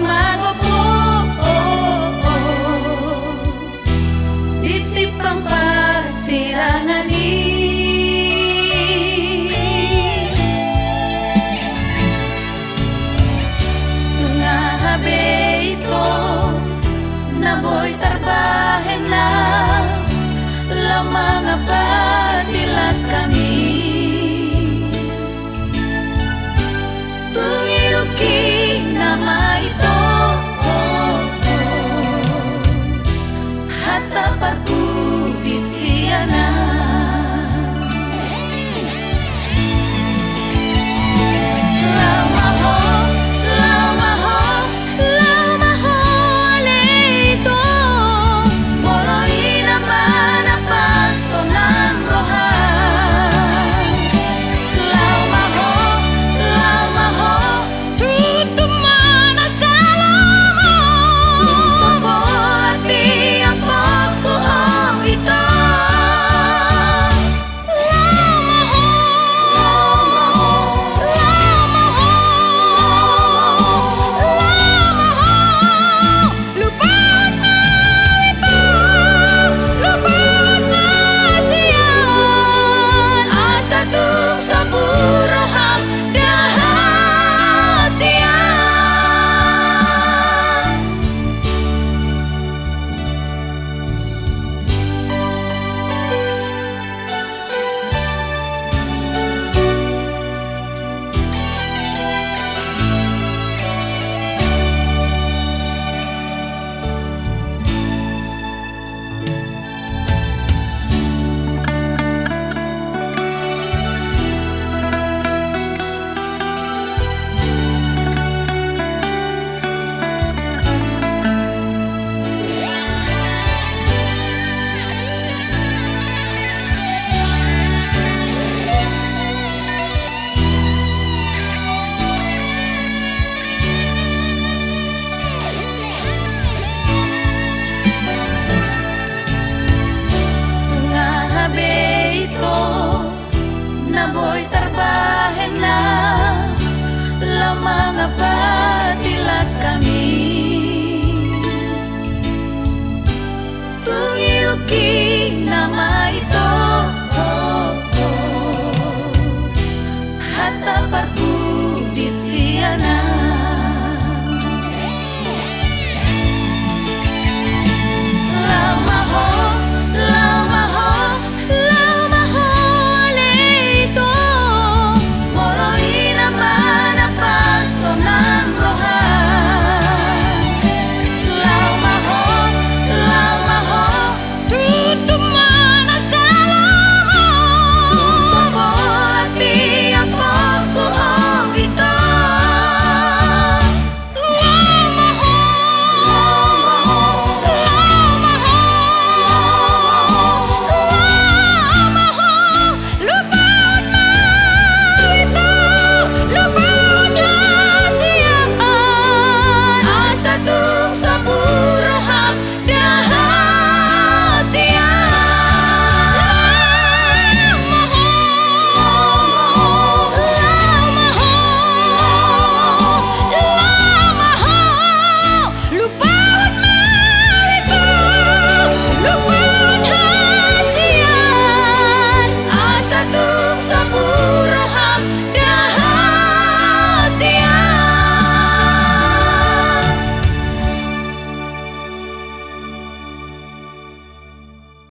magopo disipang pagsirangani tungahabe ito naboy tarbahen na lamang abatilat kami tungiruki nama ito hatta parpu di siana lama ho ane ito moloi naman apa sonang rohan lama ho tutumana salamo tung sabolati ang pagkuhaw ito lupahan na ito lupahan na siyan asa tung sa burahan dahasian naboy tarbahen na lamang abatilat kami tungiruki